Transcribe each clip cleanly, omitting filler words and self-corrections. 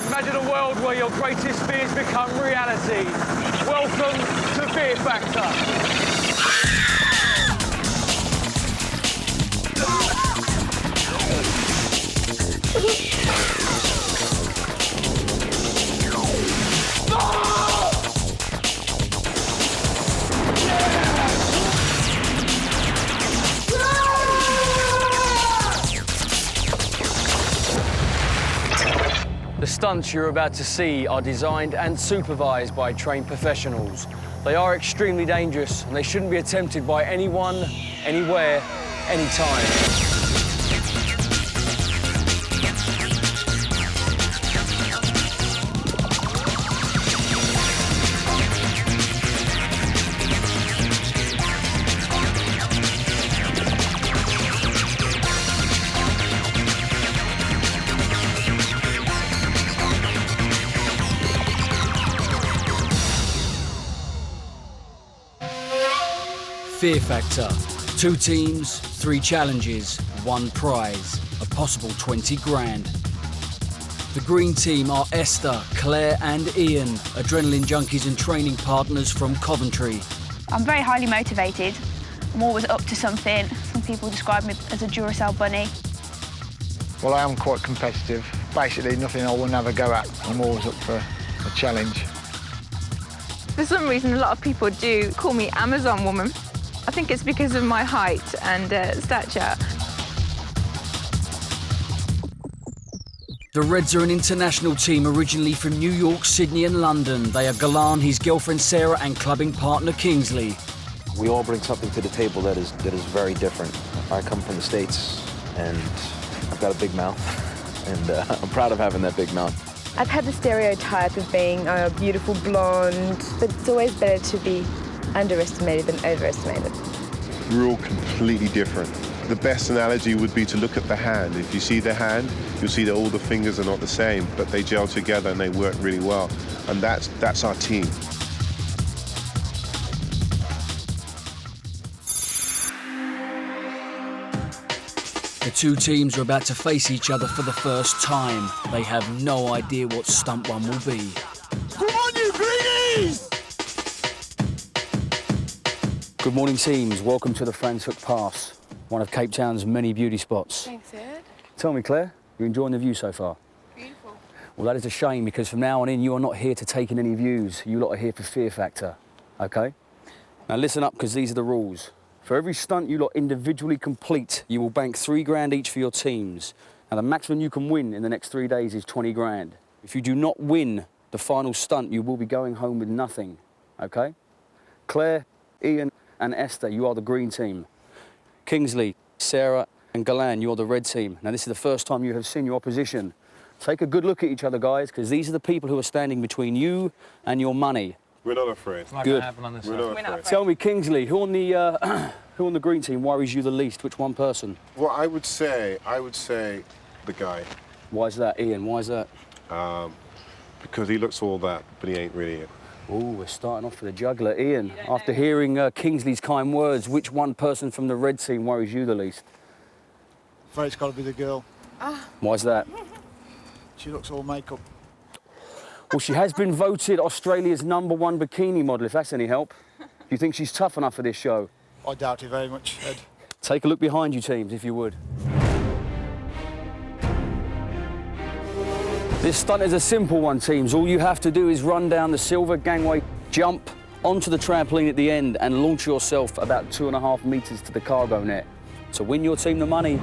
Imagine a world where your greatest fears become reality. Welcome to Fear Factor. The stunts you're about to see are designed and supervised by trained professionals. They are extremely dangerous and they shouldn't be attempted by anyone, anywhere, anytime. Fear Factor. 2 teams, 3 challenges, 1 prize, a possible 20 grand. The green team are Esther, Claire and Ian, adrenaline junkies and training partners from Coventry. I'm very highly motivated. I'm always up to something. Some people describe me as a Duracell bunny. Well, I am quite competitive. Basically, nothing I will never go at. I'm always up for a challenge. For some reason, a lot of people do call me Amazon woman. I think it's because of my height and stature. The Reds are an international team originally from New York, Sydney and London. They are Golan, his girlfriend Sarah and clubbing partner Kingsley. We all bring something to the table that is very different. I come from the States and I've got a big mouth and I'm proud of having that big mouth. I've had the stereotype of being a beautiful blonde, but it's always better to be underestimated than overestimated. We're all completely different. The best analogy would be to look at the hand. If you see the hand, you'll see that all the fingers are not the same, but they gel together and they work really well. And that's our team. The 2 teams are about to face each other for the first time. They have no idea what stunt 1 will be. Come on, you greenies! Good morning, teams. Welcome to the Franz Hook Pass, one of Cape Town's many beauty spots. Thanks, Ed. Tell me, Claire, you enjoying the view so far? Beautiful. Well, that is a shame, because from now on in, you are not here to take in any views. You lot are here for Fear Factor, OK? Now, listen up, because these are the rules. For every stunt you lot individually complete, you will bank 3 grand each for your teams. And the maximum you can win in the next 3 days is 20 grand. If you do not win the final stunt, you will be going home with nothing, OK? Claire, Ian and Esther, you are the green team. Kingsley, Sarah and Golan, you are the red team. Now, this is the first time you have seen your opposition. Take a good look at each other, guys, because these are the people who are standing between you and your money. We're not afraid. Good. We're not afraid. Tell me, Kingsley, who on the green team worries you the least? Which one person? Well, I would say the guy. Why is that, Ian? Why is that? Because he looks all that, but he ain't really it. Oh, we're starting off with a juggler. Ian, after hearing Kingsley's kind words, which one person from the red team worries you the least? I'm afraid it's got to be the girl. Why is that? She looks all makeup. Well, she has been voted Australia's #1 bikini model, if that's any help. Do you think she's tough enough for this show? I doubt it very much, Ed. Take a look behind you, teams, if you would. This stunt is a simple one, teams. All you have to do is run down the silver gangway, jump onto the trampoline at the end and launch yourself about 2.5 metres to the cargo net. To win your team the money,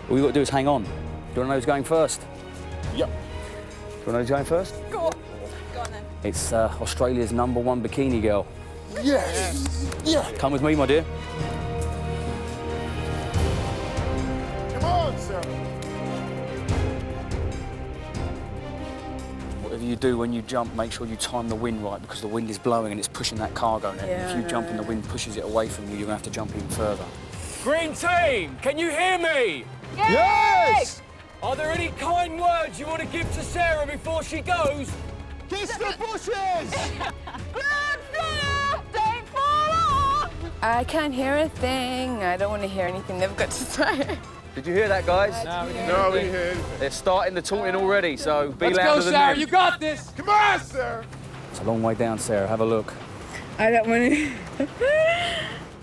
all you've got to do is hang on. Do you want to know who's going first? Yep. Do you want to know who's going first? Go on. Go on then. It's Australia's #1 bikini girl. Yes! Yeah! Come with me, my dear. Come on, Sarah! Whatever you do when you jump, make sure you time the wind right, because the wind is blowing and it's pushing that cargo net. Yeah, if you jump and the wind pushes it away from you, you're going to have to jump even further. Green team, can you hear me? Yes! Are there any kind words you want to give to Sarah before she goes? Kiss the bushes! Don't fall off! I can't hear a thing. I don't want to hear anything they've got to say. Did you hear that, guys? No, we didn't. No, we didn't. They're starting the taunting already, so be Let's louder go, than Sarah. them. You got this. Come on, Sarah. It's a long way down, Sarah. Have a look. I don't want to.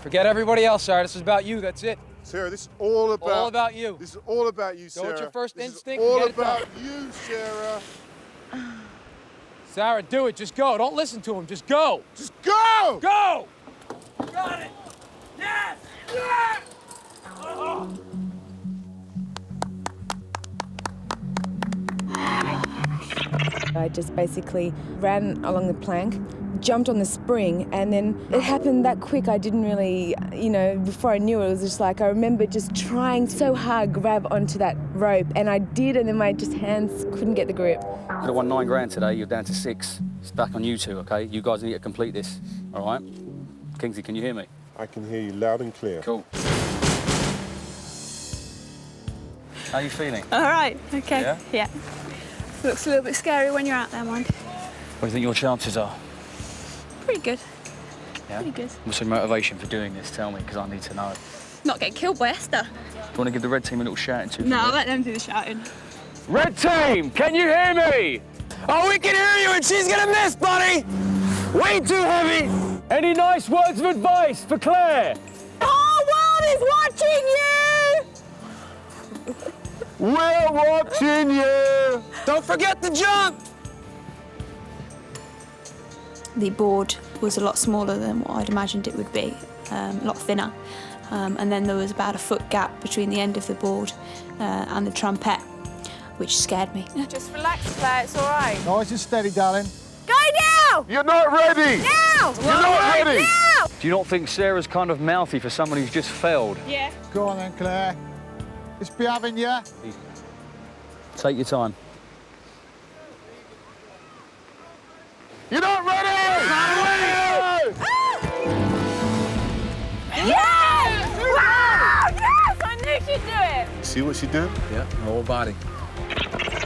Forget everybody else, Sarah. This is about you. That's it. Sarah, this is all about... All about you. This is all about you, Go Sarah. with your first This is instinct all and get it about done. you, Sarah. Sarah, do it. Just go. Don't listen to him. Just go. Just go! Go! Got it! Yes! Yes! I just basically ran along the plank, jumped on the spring, and then it happened that quick. I didn't really, before I knew it, it was just like I remember just trying so hard to grab onto that rope, and I did, and then my hands couldn't get the grip. Could have won 9 grand today. You're down to 6. It's back on you two, okay? You guys need to complete this, all right? Kingsley, can you hear me? I can hear you loud and clear. Cool. How are you feeling? All right, okay. Yeah? Yeah. Looks a little bit scary when you're out there, mind. What do you think your chances are? Pretty good. Yeah? Pretty good. What's your motivation for doing this? Tell me, because I need to know. Not get killed by Esther. Do you want to give the red team a little shouting to? No, I'll let them do the shouting. Red team, can you hear me? Oh, we can hear you, and she's gonna miss, buddy. Way too heavy. Any nice words of advice for Claire? The whole world is watching you! We're watching you! Don't forget to jump. The board was a lot smaller than what I'd imagined it would be, a lot thinner. And then there was about a foot gap between the end of the board and the trumpet, which scared me. Just relax, Claire, it's all right. Nice and steady, darling. Go now! You're not ready! Now! You're not ready! Now! Do you not think Sarah's kind of mouthy for someone who's just failed? Yeah. Go on then, Claire. It's be having you. Take your time. You're not ready! Not ready! Yes! Wow! Yes! I knew she'd do it! See what she did? Yeah, whole body.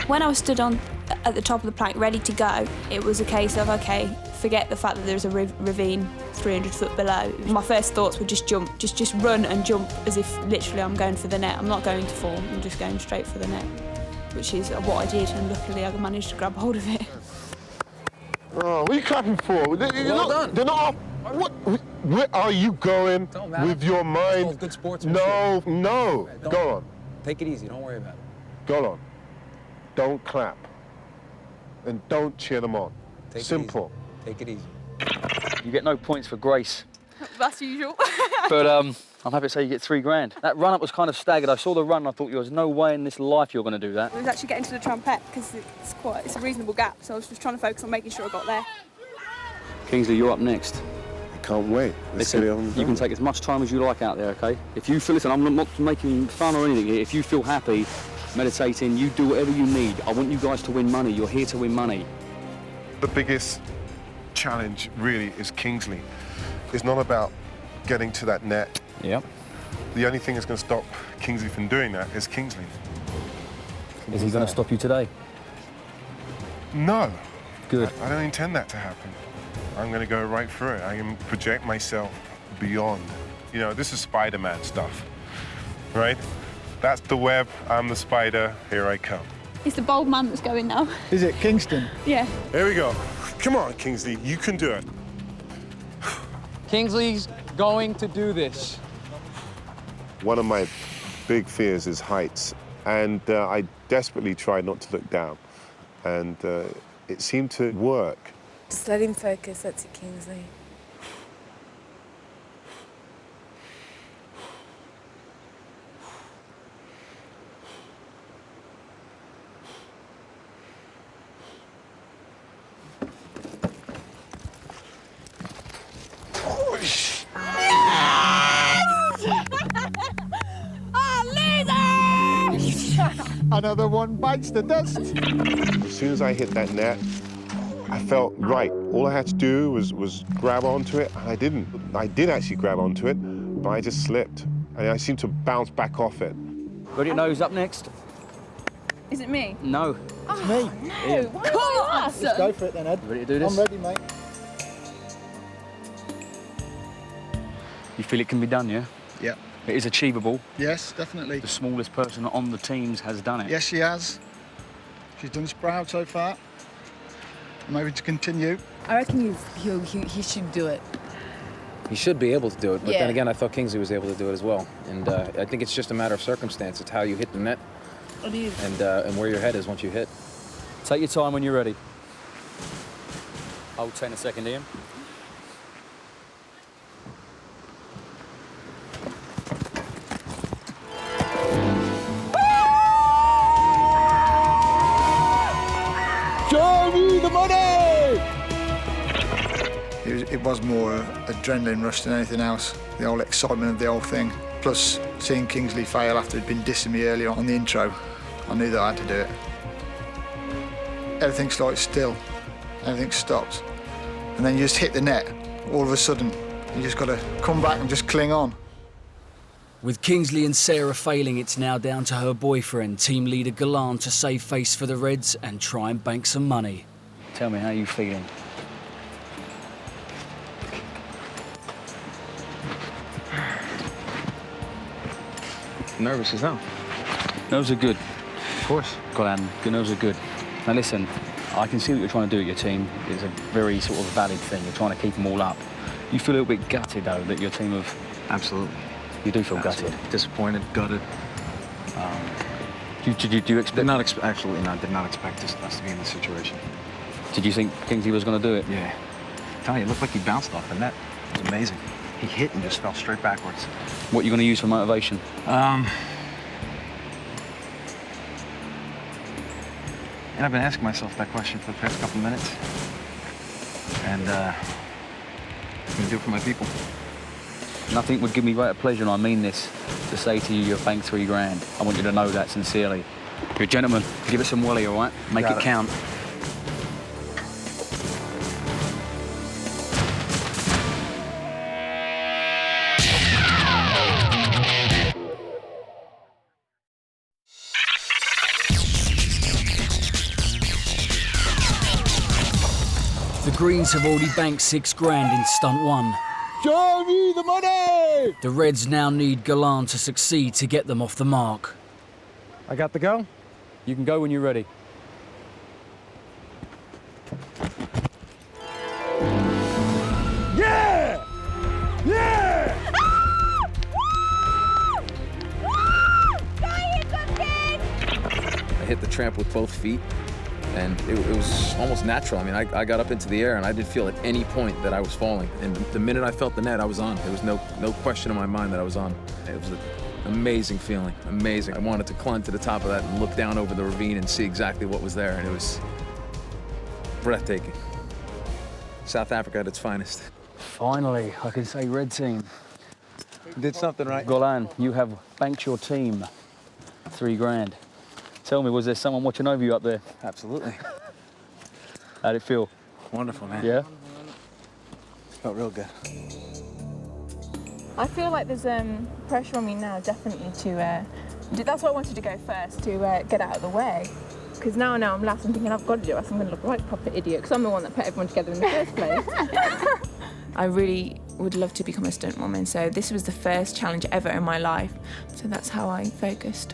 When I was stood at the top of the plank ready to go, it was a case of, okay, forget the fact that there's a ravine 300 foot below. My first thoughts were just jump, just run and jump as if literally I'm going for the net. I'm not going to fall, I'm just going straight for the net, which is what I did, and luckily I managed to grab hold of it. Oh, what are you clapping for? Well done. They're not off. What? Where are you going Don't matter. with your mind? It's all good sportsmanship. No. Don't- Go on. Take it easy. Don't worry about it. Go on. Don't clap. And don't cheer them on. Take Simple. It easy. Take it easy. You get no points for grace, That's usual. but I'm happy to say you get 3 grand. That run-up was kind of staggered. I saw the run and I thought, there's no way in this life you're going to do that. I was actually getting to the trumpet because it's a reasonable gap, so I was just trying to focus on making sure I got there. Kingsley, you're up next. I can't wait. Let's Listen, get it on. you can take as much time as you like out there, okay? If you feel, listen, I'm not making fun or anything here. If you feel happy meditating, you do whatever you need. I want you guys to win money. You're here to win money. The biggest challenge really is Kingsley. It's not about getting to that net. Yep. The only thing that's going to stop Kingsley from doing that is Kingsley. Is he going to stop you today? No. Good. I don't intend that to happen. I'm going to go right through it. I can project myself beyond. You know, this is Spider-Man stuff, right? That's the web, I'm the spider, here I come. It's the bold man that's going now. Is it Kingston? Yeah. Here we go. Come on, Kingsley, you can do it. Kingsley's going to do this. One of my big fears is heights, and I desperately tried not to look down, and it seemed to work. Just let him focus, that's it, Kingsley. Another one bites the dust. As soon as I hit that net, I felt right. All I had to do was grab onto it, and I didn't. I did actually grab onto it, but I just slipped, and I seemed to bounce back off it. Ready to know who's up next? Is it me? No. It's me. No, why not us? Let's go for it then, Ed. Ready to do this? I'm ready, mate. You feel it can be done, yeah? Yeah. It is achievable. Yes, definitely. The smallest person on the teams has done it. Yes, she has. She's done us proud so far. Maybe to continue. I reckon he should do it. He should be able to do it, but Yeah. then again, I thought Kingsley was able to do it as well. And I think it's just a matter of circumstance. It's how you hit the net It is. and where your head is once you hit. Take your time when you're ready. Hold 10 a second, Ian. Show me the money! It was more adrenaline rush than anything else. The whole excitement of the whole thing. Plus, seeing Kingsley fail after he'd been dissing me earlier on the intro, I knew that I had to do it. Everything's like still. Everything stops. And then you just hit the net. All of a sudden, you just got to come back and just cling on. With Kingsley and Sarah failing, it's now down to her boyfriend, team leader Golan, to save face for the Reds and try and bank some money. Tell me, how you feeling? Nervous as hell. Nerves are good. Of course. Golan, good nerves are good. Now listen, I can see what you're trying to do at your team. It's a very sort of valid thing. You're trying to keep them all up. You feel a little bit gutted, though, that your team have... Absolutely. You do feel Absolutely. gutted. Disappointed, gutted. Do you expect... Absolutely not. Did not expect us to be in this situation. Did you think Kingsley was going to do it? Yeah. I'm telling you, it looked like he bounced off the net. It was amazing. He hit and just fell straight backwards. What are you going to use for motivation? And I've been asking myself that question for the past couple minutes. And I'm going to do it for my people. Nothing would give me greater pleasure, and I mean this, to say to you, you've banked $3,000. I want you to know that sincerely. You're a gentleman. Give it some welly, all right? Make it count. The Greens have already banked $6,000 in Stunt 1. Show me the money! The Reds now need Golan to succeed to get them off the mark. I got the go? You can go when you're ready. Yeah! Yeah! I hit the tramp with both feet, and it was almost natural. I mean, I got up into the air, and I didn't feel at any point that I was falling. And the minute I felt the net, I was on. There was no question in my mind that I was on. It was an amazing feeling, amazing. I wanted to climb to the top of that and look down over the ravine and see exactly what was there, and it was breathtaking. South Africa at its finest. Finally, I can say Red Team. Did something right. Golan, you have banked your team $3,000. Tell me, was there someone watching over you up there? Absolutely. How'd it feel? Wonderful, man. Yeah? Felt real good. I feel like there's pressure on me now, definitely, to... That's why I wanted to go first, to get out of the way. Because now I'm last, I'm thinking I've got to do it, I'm going to look like a proper idiot, because I'm the one that put everyone together in the first place. I really would love to become a stunt woman, so this was the first challenge ever in my life. So that's how I focused.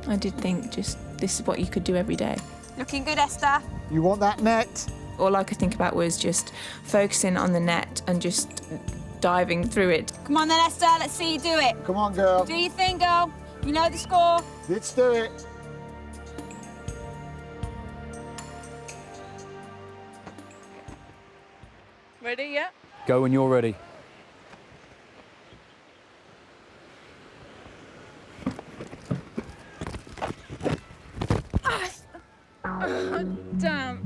I did think just this is what you could do every day. Looking good, Esther. You want that net? All I could think about was just focusing on the net and just diving through it. Come on then, Esther, let's see you do it. Come on, girl. Do your thing, girl. You know the score. Let's do it. Ready, yeah? Go when you're ready. Damn.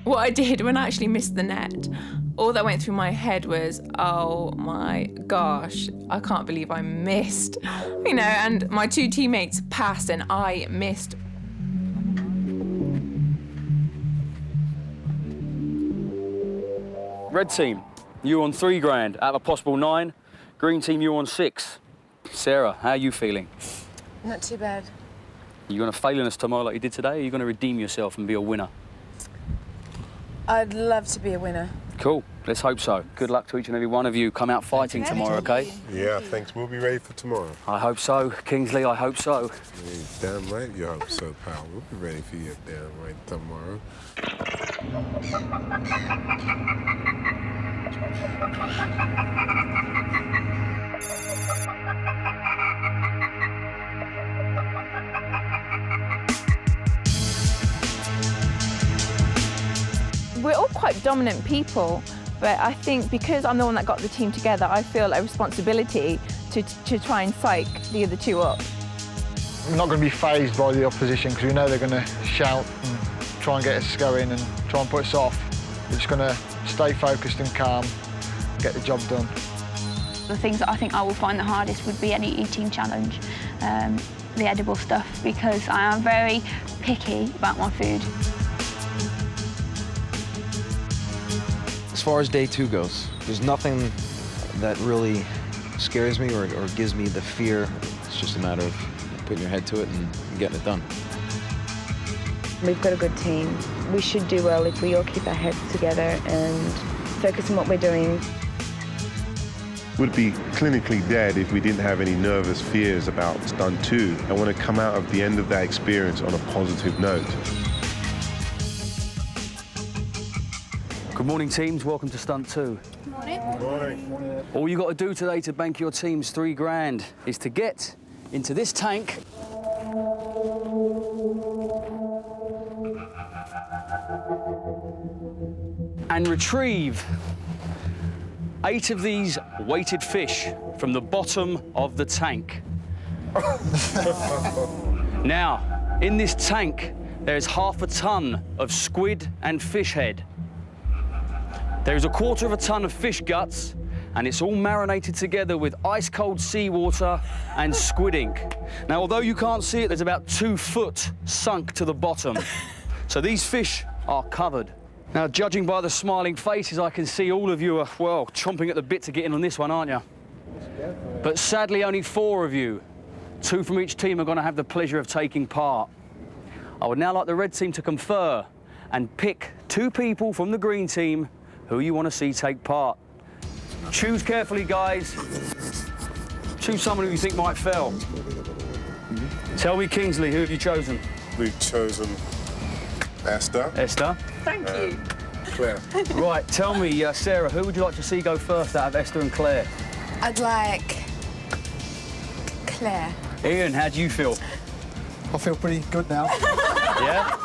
What I did when I actually missed the net, all that went through my head was, oh my gosh, I can't believe I missed. You know, and my two teammates passed and I missed. Red Team, you on $3,000 out of a possible 9. Green Team, you on 6. Sarah, how are you feeling? Not too bad. Are you going to fail in us tomorrow like you did today, or are you going to redeem yourself and be a winner? I'd love to be a winner. Cool. Let's hope so. Good luck to each and every one of you. Come out fighting tomorrow, okay? Yeah, thanks. We'll be ready for tomorrow. I hope so. Kingsley, I hope so. Damn right you hope so, pal. We'll be ready for you damn right tomorrow. We're all quite dominant people, but I think because I'm the one that got the team together, I feel a responsibility to try and psych the other two up. We're not going to be fazed by the opposition because we know they're going to shout and try and get us going and try and put us off. We're just going to stay focused and calm, get the job done. The things that I think I will find the hardest would be any eating challenge, the edible stuff, because I am very picky about my food. As far as day 2 goes, there's nothing that really scares me or gives me the fear. It's just a matter of putting your head to it and getting it done. We've got a good team. We should do well if we all keep our heads together and focus on what we're doing. We'd be clinically dead if we didn't have any nervous fears about Stunt 2. I want to come out of the end of that experience on a positive note. Good morning, teams. Welcome to Stunt 2. Morning. Morning. All you got to do today to bank your team's $3 grand is to get into this tank and retrieve 8 of these weighted fish from the bottom of the tank. Now, in this tank, there's half a ton of squid and fish head. There is a quarter of a ton of fish guts, and it's all marinated together with ice-cold seawater and squid ink. Now, although you can't see it, there's about 2 foot sunk to the bottom. So these fish are covered. Now, judging by the smiling faces, I can see all of you are, well, chomping at the bit to get in on this one, aren't you? But sadly, only 4 of you, 2 from each team, are going to have the pleasure of taking part. I would now like the red team to confer and pick 2 people from the green team who you want to see take part. Choose carefully, guys. Choose someone who you think might fail. Tell me, Kingsley, who have you chosen? We've chosen Esther. Esther? Thank you. Claire. Right, tell me, Sarah, who would you like to see go first out of Esther and Claire? I'd like Claire. Ian, how do you feel? I feel pretty good now. Yeah?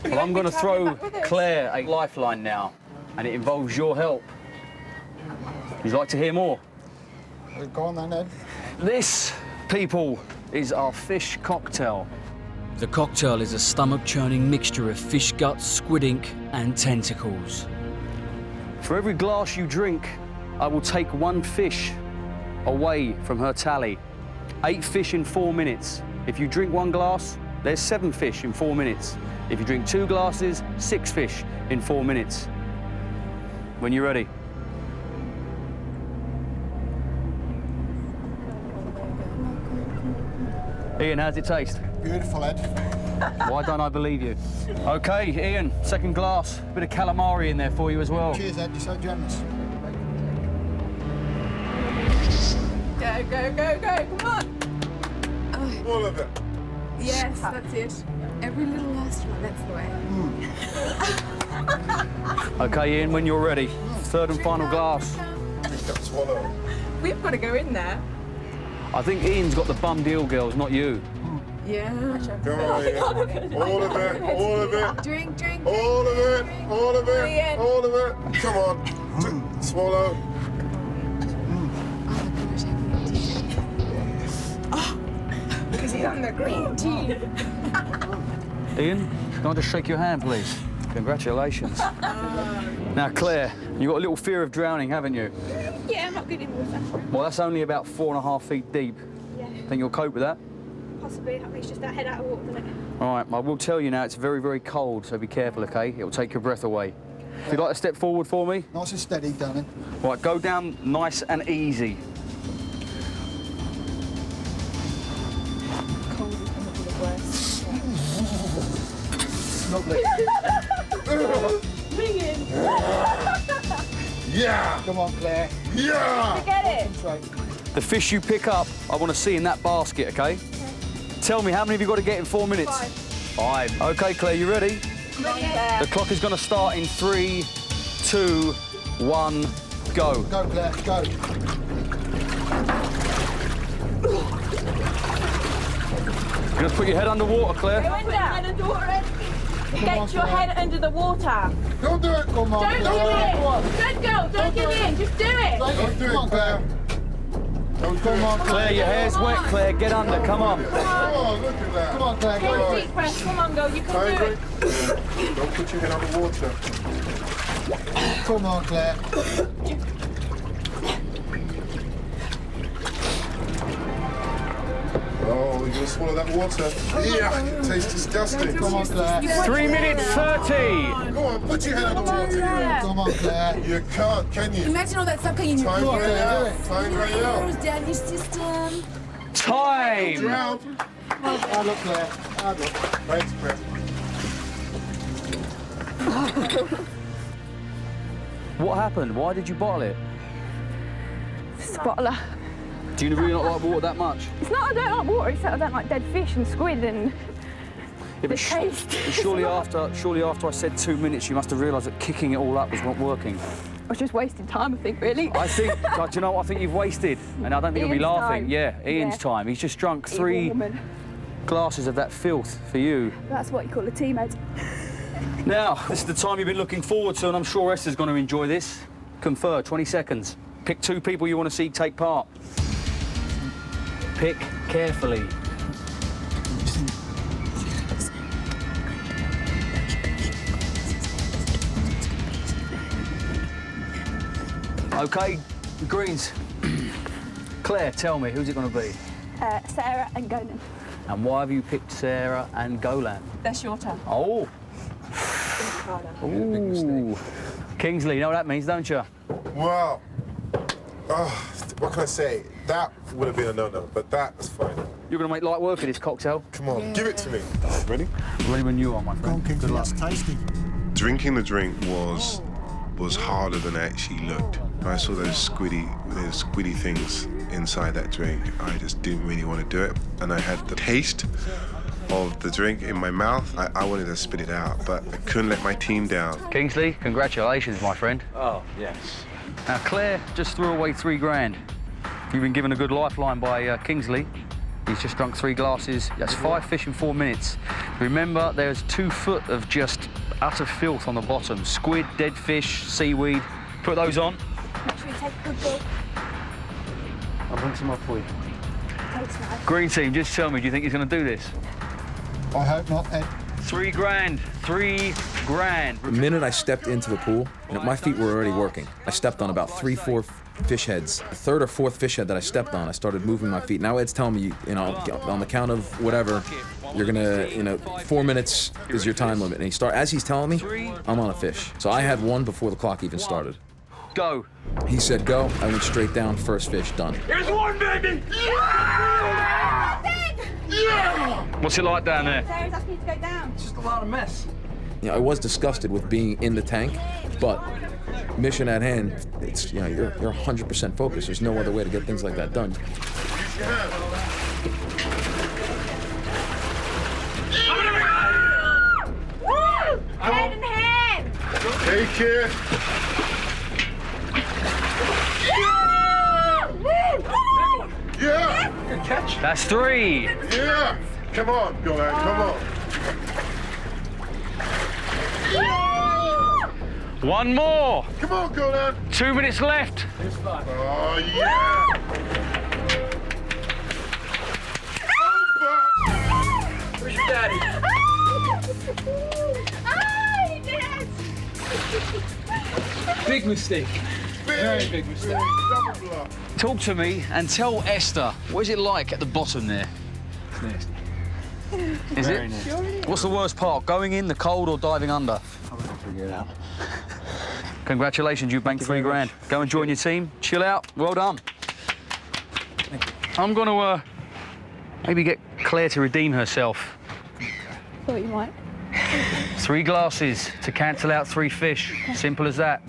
Well, I'm going to throw Claire a lifeline now, and it involves your help. Would you like to hear more? Go on then, Ed. This, people, is our fish cocktail. The cocktail is a stomach-churning mixture of fish guts, squid ink, and tentacles. For every glass you drink, I will take 1 fish away from her tally. 8 fish in 4 minutes. If you drink 1 glass, there's 7 fish in 4 minutes. If you drink 2 glasses, 6 fish in 4 minutes. When you're ready. Ian, how's it taste? Beautiful, Ed. Why don't I believe you? OK, Ian, second glass. Bit of calamari in there for you as well. Cheers, Ed. You're so generous. Go, go, go, go, come on. All of it. Yes, that's it. Every little last one, that's the way. OK, Ian, when you're ready. Third and final glass. Swallow. We've got to go in there. I think Ian's got the bum deal, girls, not you. Yeah. Come on, Ian. All of it. All of it. Drink, drink, All of it. All of it. Ian. All of it. Come on. Swallow. Because he's on the green tea. Ian, can I just shake your hand, please? Congratulations. Now, Claire, you've got a little fear of drowning, haven't you? Yeah, I'm not good in water. Well, that's only about 4.5 feet deep. Yeah, Think you'll cope with that? possibly. That makes just that head out of water, doesn't it? All right, I will tell you now, it's very, very cold, so be careful, OK? It'll take your breath away. If you'd like to step forward for me. Nice and steady, darling. Right, go down nice and easy. Cold is going to be the worst. Lovely. swinging. Yeah! Come on, Claire. Yeah! Get it. The fish you pick up, I want to see in that basket, okay? Tell me, how many have you got to get in 4 minutes? 5. 5. OK, Claire, you ready? Ready. The clock is going to start in 3, 2, 1, go. Go, Claire, go. You're going to put your head underwater, Claire. Go under. Get your head under the water. Don't do it, come on. Don't give in. Good girl, don't give in. Just do it. Don't do it, Claire. Come on, Claire, your hair's wet, Claire. Get under, come on. Oh, look at that. Come on, Claire, Take a go. deep breath. Come on, girl. You can do it. Don't put your head on the water. Come on, Claire. Oh, you're gonna swallow that water. Yeah, it tastes disgusting. Come on, Claire. 3 minutes 30. Go on, put your head on the water. Come on, Claire. You can't, can you? Imagine all that stuff going in your Time throat. right out. Time right out. Down your system. Time. Drown. Ah, look, Claire. Ah, look. Thanks, Chris. What happened? Why did you bottle it? Spottler. Do you really not like water that much? It's not I don't like water, it's that I don't like dead fish and squid and Yeah, the taste. surely after I said 2 minutes, you must have realised that kicking it all up was not working. I was just wasting time, I think, really. I think, do you know what I think you've wasted? And I don't think you'll be Ian's laughing. time. Yeah, Ian's Yeah. time. He's just drunk 3 Evil woman. glasses of that filth for you. That's what you call a teammate. Now, this is the time you've been looking forward to, and I'm sure Esther's going to enjoy this. Confer, 20 seconds. Pick 2 people you want to see take part. Pick carefully. OK, greens. Claire, tell me, who's it going to be? Sarah and Golan. And why have you picked Sarah and Golan? They're shorter. Oh. Ooh. Kingsley, you know what that means, don't you? Wow. Oh, what can I say? That would have been a no-no, but that was fine. You're going to make light work of this cocktail. Come on, give it to me. Ready? Ready when you are, my friend. Good luck. Drinking the drink was harder than it actually looked. I saw those squiddy things inside that drink. I just didn't really want to do it, and I had the taste of the drink in my mouth. I wanted to spit it out, but I couldn't let my team down. Kingsley, congratulations, my friend. Oh, yes. Now, Claire just threw away 3 grand. You've been given a good lifeline by Kingsley. He's just drunk 3 glasses. That's 5 fish in 4 minutes. Remember, there's 2 foot of just utter filth on the bottom. Squid, dead fish, seaweed. Put those on. Make sure you take a good gulp. I'll bring some up for you. Tastes nice. Green team, just tell me, do you think he's going to do this? I hope not, Ed. 3 grand. 3 grand. The minute I stepped into the pool, my feet were already working. I stepped on about 3, 4 fish heads. The 3rd or 4th fish head that I stepped on, I started moving my feet. Now Ed's telling me, on the count of whatever, you're gonna, 4 minutes is your time limit. And as he's telling me, I'm on a fish. So I had 1 before the clock even started. Go. He said go, I went straight down, first fish, done. Here's 1, baby! Yeah! Yeah! What's it like down there? Sarah's asking you to go down. It's just a lot of mess. I was disgusted with being in the tank, but mission at hand, it's, you're 100% focused. There's no other way to get things like that done. Head and head! Take it. Yeah! Good catch. That's 3. Yeah! Come on, Golan, come on. 1 more. Come on, Golan. 2 minutes left. Oh, yeah! Where's your daddy? Big mistake. Very big mistake. Double block. Talk to me and tell Esther, what is it like at the bottom there? It's nasty. Is Very it? nasty. What's the worst part, going in, the cold, or diving under? I'll figure it out. Congratulations, you banked 3 grand. Go and join your team, chill out, well done. I'm gonna maybe get Claire to redeem herself. Thought you might. 3 glasses to cancel out 3 fish. Simple as that.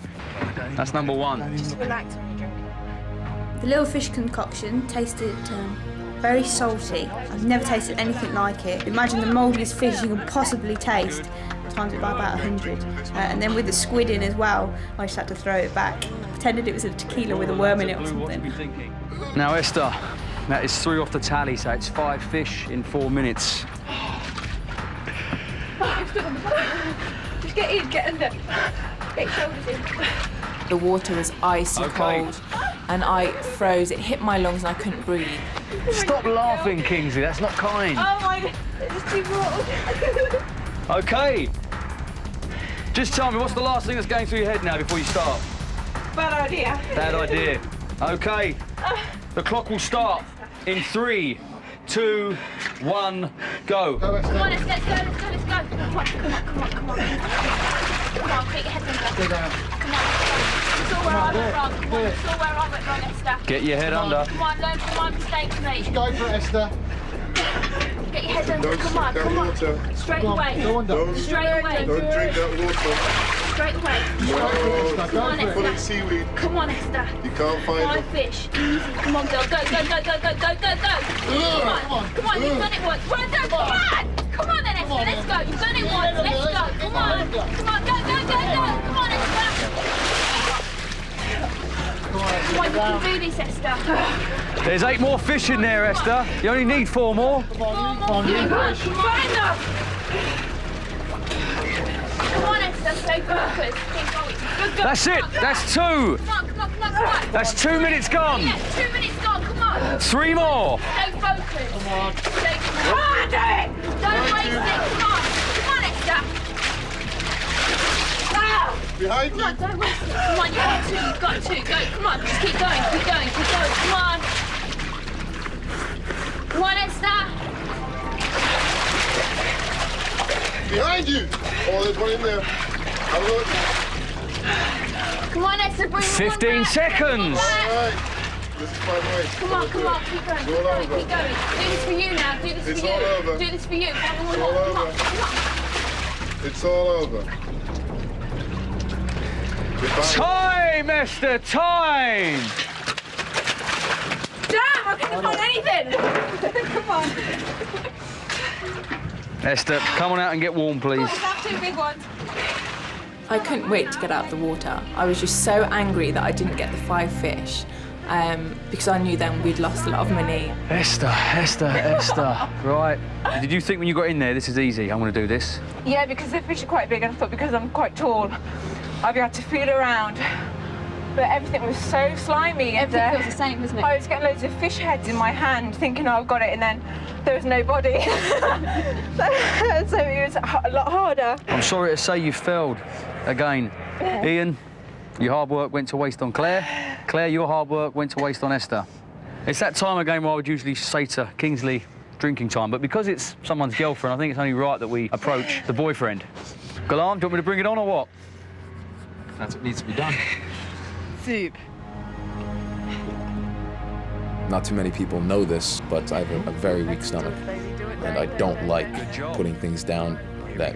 That's number 1. Just relax when you drink. The little fish concoction tasted very salty. I've never tasted anything like it. Imagine the mouldiest fish you can possibly taste, times it by about 100. And then with the squid in as well, I just had to throw it back. Pretended it was a tequila with a worm in it or something. Now, Esther, that is 3 off the tally, so it's 5 fish in 4 minutes. Just get in, get under. Get your shoulders in. The water was icy cold and I froze. It hit my lungs and I couldn't breathe. Stop laughing, Kingsley, that's not kind. Oh my God, it's too raw. Okay. Just tell me, what's the last thing that's going through your head now before you start? Bad idea. Bad idea. Okay. The clock will start in 3, 2, 1, go. Come on, let's go. Come on. Come on, put your head under. Come on. It's all where I went wrong. Come on, it's all where I went wrong, Esther. Get your head under. Come on, learn from my mistakes, mate. Go for it, Esther. Get your head under. Come on. Straight away. Go under. Straight away. Don't drink that water. Straight away. Come on, Full of Esther. seaweed. Come on, Esther. You can't find 5 them. fish. Easy. Come on, girl. Go. Come on, you've done it once. Well done. Come on. Come on then, Esther. Let's go. You've done it once. Let's go. Come on. Go. Come on, Esther. Come on, you can do this, Esther. There's 8 more fish in there, Esther. You only need 4 more. 4 more. Come on, enough. Come on, Esther. Stay focused. Keep going. Good. That's it. That's 2. Come on. That's 2 minutes gone. Yeah, 2 minutes gone. Come on. 3 more. Stay focused. Come on. Come on, do it. Don't waste it. Come on, Esther. Wow. Behind Come on, don't waste it. Come on, you've got to. Go. Come on, just keep going. Come on. Come on, Esther. Behind you! Oh, there's one in there. Have a look. Come on, Esther, bring 15 seconds. Alright. This is my way. Come on, keep going. Do this for you now. It's all over. Do this for you. It's all over. It's all over. Goodbye. Time, Esther, time. Damn, I couldn't find anything. Come on. Esther, come on out and get warm, please. Have 2 big ones. I couldn't wait to get out of the water. I was just so angry that I didn't get the 5 fish because I knew then we'd lost a lot of money. Esther. Right. Did you think when you got in there, this is easy, I'm going to do this? Yeah, because the fish are quite big and I thought because I'm quite tall, I'd be able to feel around. But everything was so slimy. Everything feels the same, doesn't it? I was getting loads of fish heads in my hand, thinking, oh, I've got it, and then there was no body. So it was a lot harder. I'm sorry to say you failed again. Ian, your hard work went to waste on Claire. Claire, your hard work went to waste on Esther. It's that time of game where I would usually say to Kingsley, drinking time, but because it's someone's girlfriend, I think it's only right that we approach the boyfriend. Golan, do you want me to bring it on or what? That's what needs to be done. Soup. Not too many people know this, but I have a very weak stomach, and I don't like putting things down that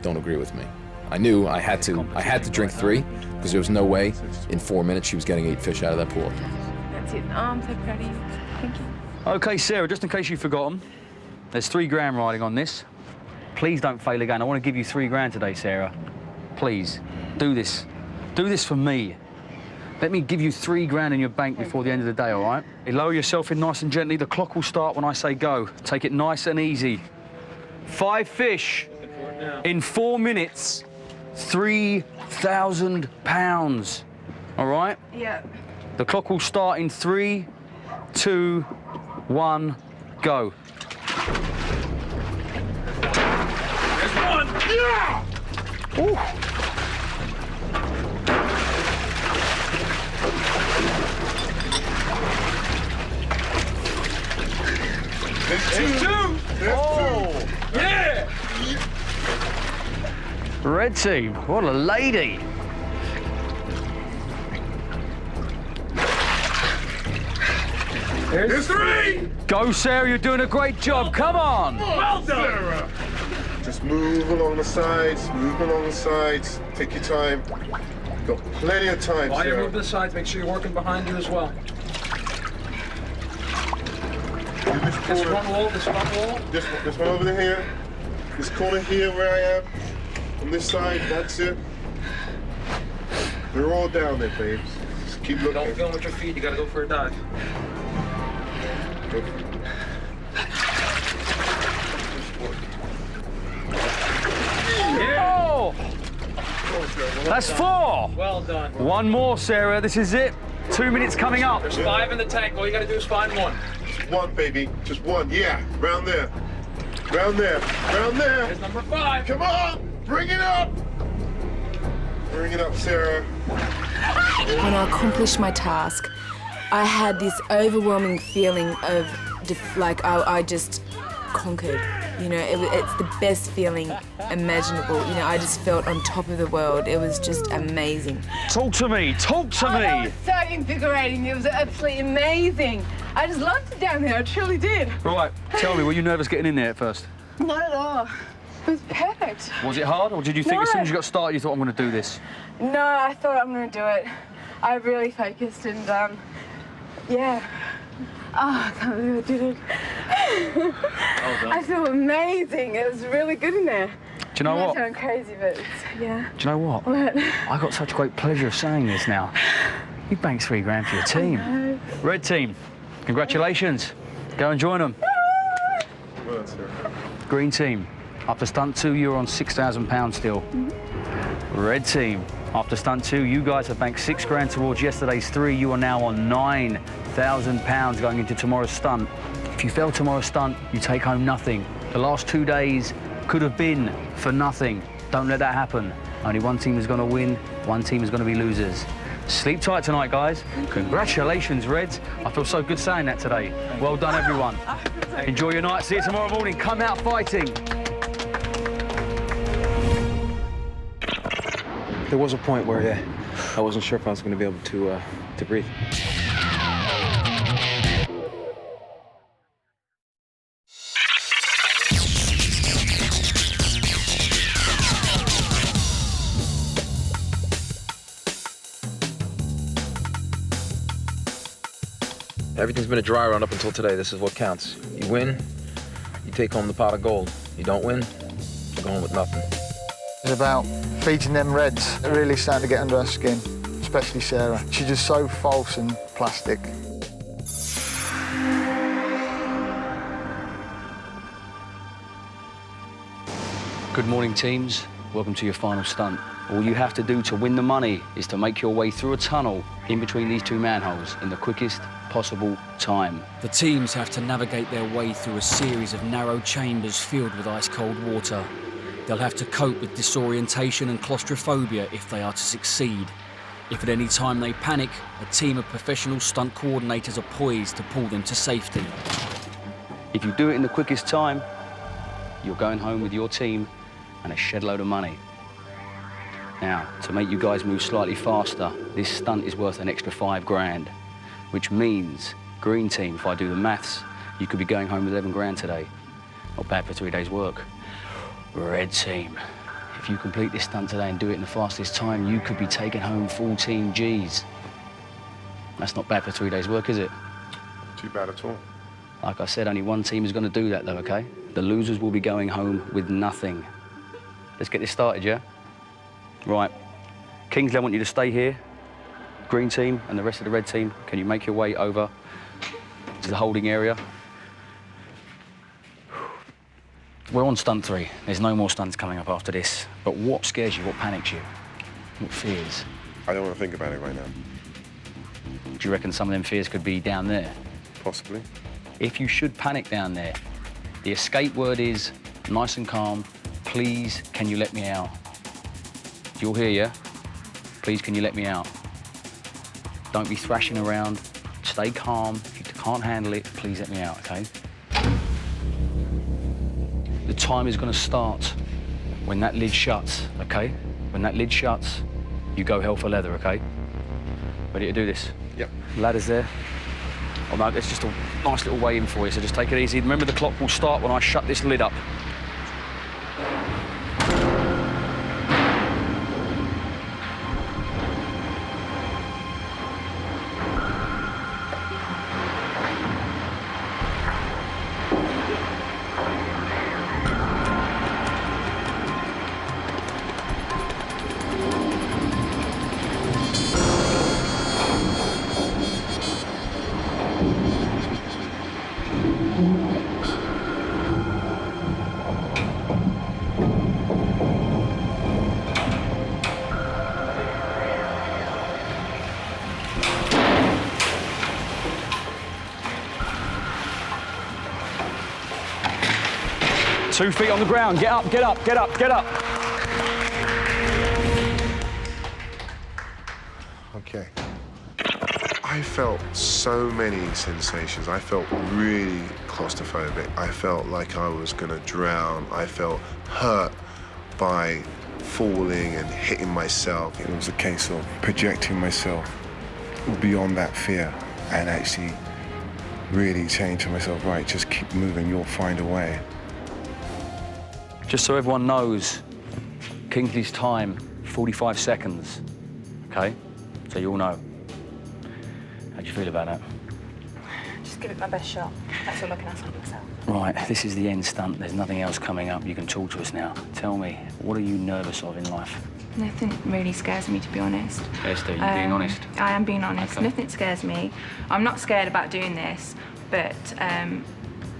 don't agree with me. I knew I had to drink 3 because there was no way in 4 minutes she was getting 8 fish out of that pool. That's it. Oh, I'm so proud of you. Thank you. Okay, Sarah, just in case you've forgotten, there's 3 grand riding on this. Please don't fail again. I want to give you 3 grand today, Sarah. Please, do this. Do this for me. Let me give you 3 grand in your bank before the end of the day, all right? You lower yourself in nice and gently. The clock will start when I say go. Take it nice and easy. 5 fish in 4 minutes, £3,000, all right? Yeah. The clock will start in 3, 2, 1, go. There's one! Yeah! Ooh. There's 2! Oh! Yeah! Red team, what a lady. There's 3! Go, Sarah, you're doing a great job. Come on. Well done! Just Just move along the sides, move along the sides. Take your time. Got plenty of time, While you Sarah. move to the sides, make sure you're working behind you as well. This front wall, this front wall. This one over here. This corner here where I am. On this side, that's it. They're all down there, babes. Just keep looking. Don't film with your feet, you gotta go for a dive. Oh! That's 4. Well done. One more, Sarah. This is it. 2 minutes coming up. There's 5 in the tank. All you gotta do is find one. Just one, baby. Just one. Yeah, round there. Round there. Round there. Here's number 5. Come on! Bring it up! Bring it up, Sarah. When I accomplished my task, I had this overwhelming feeling of like I just conquered. You know, it's the best feeling imaginable. You know, I just felt on top of the world. It was just amazing. Talk to me. Talk to me. It was so invigorating. It was absolutely amazing. I just loved it down there. I truly did. Right. Tell me, were you nervous getting in there at first? Not at all. It was perfect. Was it hard, or did you think No. as soon as you got started, you thought, I'm going to do this? No, I thought I'm going to do it. I really focused and, yeah. Oh, I can't believe I did it. I feel amazing. It was really good in there. Do you know what? I sound crazy, but it's, yeah. Do you know what? What? I got such great pleasure of saying this now. You banked $3 grand for your team. Red team, congratulations. Go and join them. Well done, Sarah. Green team, after stunt 2, you're on £6,000 still. Red team, after stunt 2, you guys have banked $6 grand towards yesterday's 3. You are now on £9,000 going into tomorrow's stunt. If you fail tomorrow's stunt, you take home nothing. The last 2 days could have been for nothing. Don't let that happen. Only one team is going to win, one team is going to be losers. Sleep tight tonight, guys. Congratulations, Reds. I feel so good saying that today. Well done, everyone. Enjoy your night. See you tomorrow morning. Come out fighting. There was a point where I wasn't sure if I was going to be able to breathe. Everything's been a dry run up until today. This is what counts. You win, you take home the pot of gold. You don't win, you're going with nothing. It's about feeding them Reds. They're really starting to get under her skin, especially Sarah. She's just so false and plastic. Good morning, teams. Welcome to your final stunt. All you have to do to win the money is to make your way through a tunnel in between these 2 manholes in the quickest possible time. The teams have to navigate their way through a series of narrow chambers filled with ice-cold water. They'll have to cope with disorientation and claustrophobia if they are to succeed. If at any time they panic, a team of professional stunt coordinators are poised to pull them to safety. If you do it in the quickest time, you're going home with your team and a shed load of money. Now, to make you guys move slightly faster, this stunt is worth an extra $5 grand, which means, green team, if I do the maths, you could be going home with 11 grand today. Not bad for 3 days' work. Red team, if you complete this stunt today and do it in the fastest time, you could be taking home 14 G's. That's not bad for 3 days' work, is it? Too bad at all. Like I said, only one team is going to do that, though, OK? The losers will be going home with nothing. Let's get this started, yeah? Right. Kingsley, I want you to stay here. Green team and the rest of the red team, can you make your way over to the holding area? We're on stunt 3. There's no more stunts coming up after this. But what scares you? What panics you? What fears? I don't want to think about it right now. Do you reckon some of them fears could be down there? Possibly. If you should panic down there, the escape word is nice and calm. Please, can you let me out? You'll hear, yeah? Please, can you let me out? Don't be thrashing around. Stay calm. If you can't handle it, please let me out, OK? The time is going to start when that lid shuts, OK? When that lid shuts, you go hell for leather, OK? Ready to do this? Yep. Ladder's there. Oh, no, it's just a nice little way in for you, so just take it easy. Remember, the clock will start when I shut this lid up. 2 feet on the ground. Get up, get up, get up, get up. Okay. I felt so many sensations. I felt really claustrophobic. I felt like I was gonna drown. I felt hurt by falling and hitting myself. It was a case of projecting myself beyond that fear and actually really saying to myself, right, just keep moving, you'll find a way. Just so everyone knows, Kingsley's time, 45 seconds, okay? So you all know. How do you feel about that? Just give it my best shot. That's all I can ask of myself. Right, this is the end stunt. There's nothing else coming up. You can talk to us now. Tell me, what are you nervous of in life? Nothing really scares me, to be honest. Esther, you being honest? I am being honest. Okay. Nothing scares me. I'm not scared about doing this, but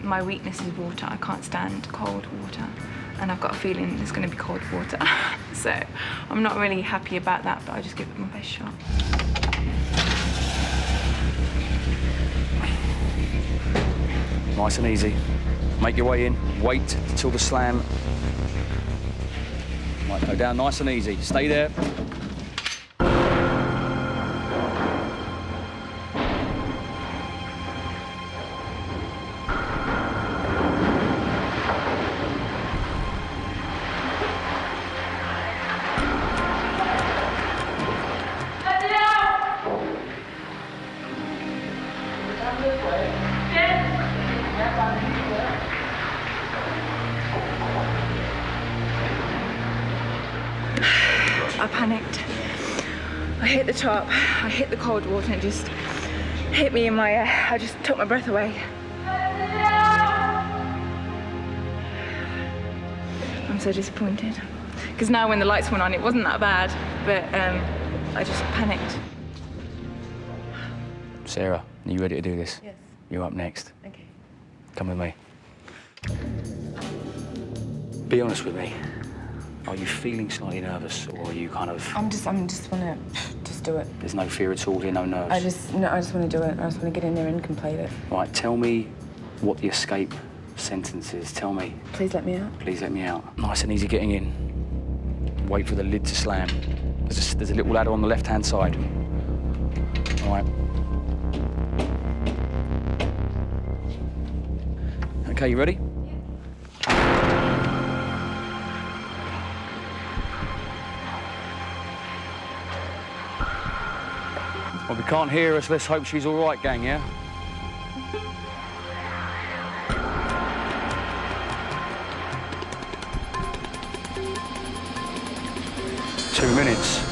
my weakness is water. I can't stand cold water. And I've got a feeling there's going to be cold water. So I'm not really happy about that, but I just give it my best shot. Nice and easy. Make your way in. Wait till the slam. Right, go down nice and easy. Stay there. I panicked. I hit the top, I hit the cold water and it just hit me in my ear. I just took my breath away. I'm so disappointed. Because now when the lights went on, it wasn't that bad, but I just panicked. Sarah, are you ready to do this? Yes. You're up next. Okay. Come with me. Be honest with me. Are you feeling slightly nervous, or are you kind of... I'm just wanna just do it. There's no fear at all here, no nerves? I just wanna do it. I just wanna get in there and complete it. Right, tell me what the escape sentence is. Tell me. Please let me out. Please let me out. Nice and easy getting in. Wait for the lid to slam. There's a little ladder on the left-hand side. All right. Okay, you ready? Well, we can't hear us. Let's hope she's all right, gang, yeah? Two minutes.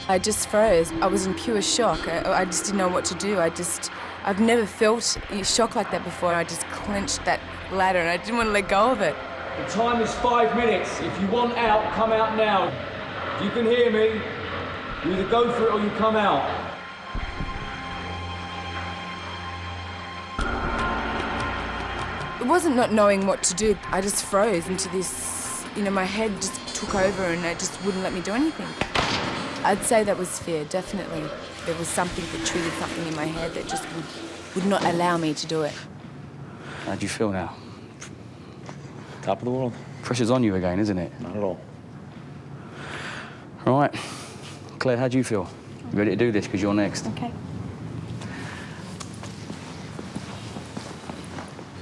I just froze. I was in pure shock. I just didn't know what to do. I've never felt shock like that before. I just clenched that ladder and I didn't want to let go of it. The time is 5 minutes. If you want out, come out now. If you can hear me, you either go for it or you come out. It wasn't not knowing what to do. I just froze into this, my head just took over and it just wouldn't let me do anything. I'd say that was fear, definitely. There was something that triggered something in my head that just would not allow me to do it. How do you feel now? Top of the world. Pressure's on you again, isn't it? Not at all. All right. Claire, how do you feel? You ready to do this because you're next? Okay.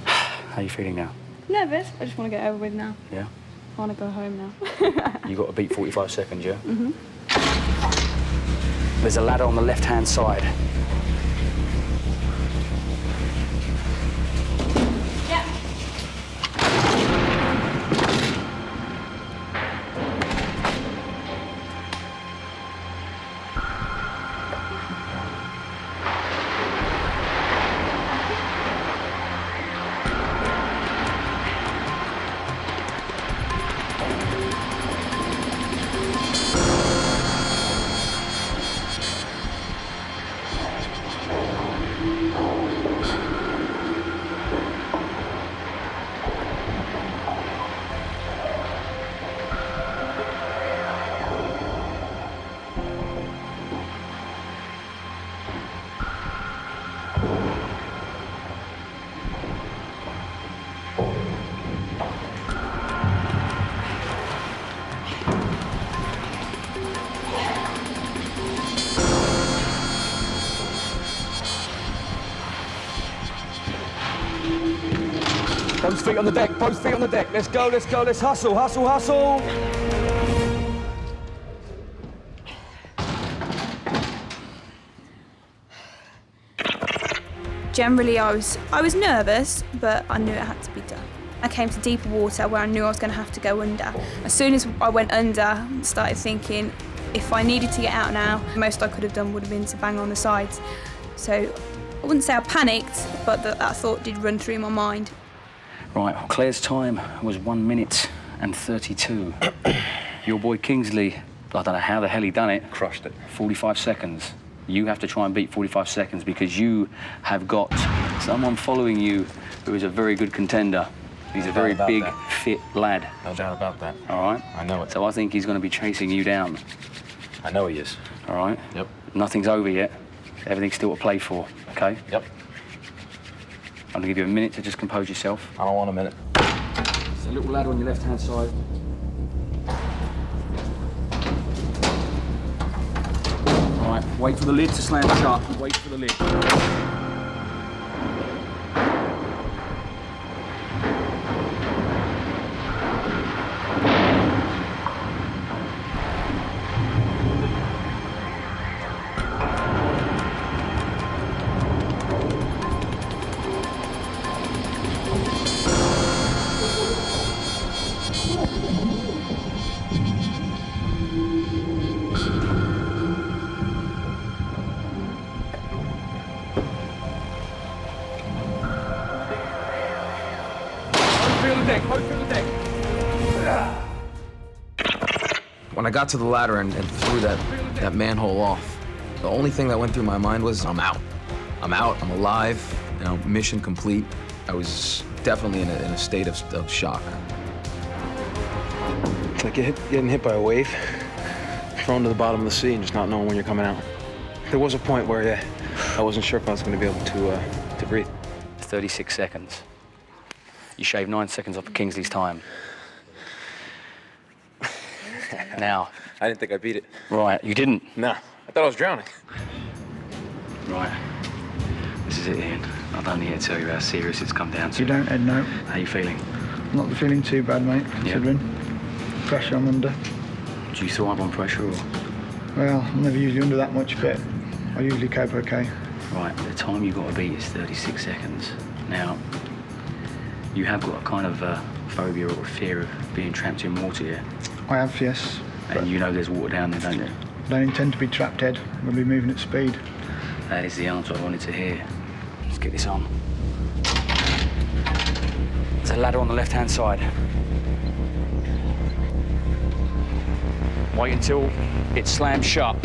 How are you feeling now? Nervous. I just want to get over with now. Yeah? I want to go home now. You got to beat 45 seconds, yeah? Mm-hmm. There's a ladder on the left-hand side. Both feet on the deck, both feet on the deck. Let's go, let's go, let's hustle, hustle, hustle. Generally, I was nervous, but I knew it had to be done. I came to deeper water where I knew I was going to have to go under. As soon as I went under, I started thinking, if I needed to get out now, the most I could have done would have been to bang on the sides. So I wouldn't say I panicked, but that thought did run through my mind. Right, Claire's time was 1 minute and 32. Your boy Kingsley, I don't know how the hell he done it. Crushed it. 45 seconds. You have to try and beat 45 seconds because you have got someone following you who is a very good contender. He's a very big, fit lad. No doubt about that. All right? I know it. So I think he's going to be chasing you down. I know he is. All right? Yep. Nothing's over yet. Everything's still to play for, okay? Yep. I'm going to give you a minute to just compose yourself. I don't want a minute. There's a little ladder on your left-hand side. All right, wait for the lid to slam shut. Wait for the lid. When I got to the ladder and threw that manhole off, the only thing that went through my mind was, I'm out. I'm out, I'm alive, you know, mission complete. I was definitely in a state of shock. It's like getting hit by a wave, thrown to the bottom of the sea and just not knowing when you're coming out. There was a point where, I wasn't sure if I was going to be able to breathe. 36 seconds. You shaved 9 seconds off of Kingsley's time. Now. I didn't think I beat it. Right, you didn't? Nah, I thought I was drowning. Right. This is it, Ian. I'm only here to tell you how serious it's come down to. You don't, Ed, no. How you feeling? Not feeling too bad, mate, considering. Pressure I'm under. Do you thrive on pressure or? Well, I'm never usually under that much, but I usually cope okay. Right, the time you've got to beat is 36 seconds. Now, you have got a kind of phobia or fear of being trapped in water, yeah? I have, yes. And you know there's water down there, don't you? I don't intend to be trapped, Ed. I'm going to be moving at speed. That is the answer I wanted to hear. Let's get this on. There's a ladder on the left-hand side. Wait until it slams shut.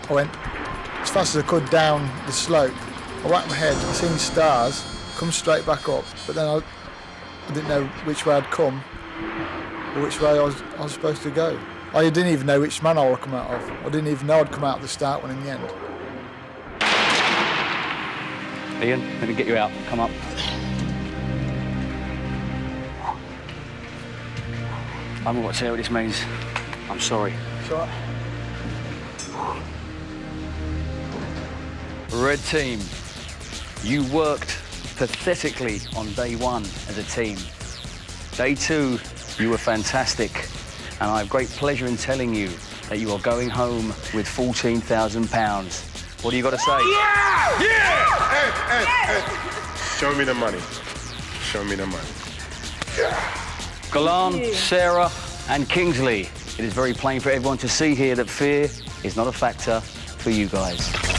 I went as fast as I could down the slope. I whacked my head, I seen stars, come straight back up, but then I didn't know which way I'd come or which way I was supposed to go. I didn't even know which manhole I'd come out of. I didn't even know I'd come out at the start one in the end. Ian, let me get you out. Come up. I haven't got to tell you what this means. I'm sorry. It's all right. Red team, you worked pathetically on day one as a team. Day two, you were fantastic. And I have great pleasure in telling you that you are going home with £14,000. What do you got to say? Yeah! Yeah! Ed. Show me the money. Show me the money. Golan, Sarah, and Kingsley. It is very plain for everyone to see here that fear is not a factor for you guys.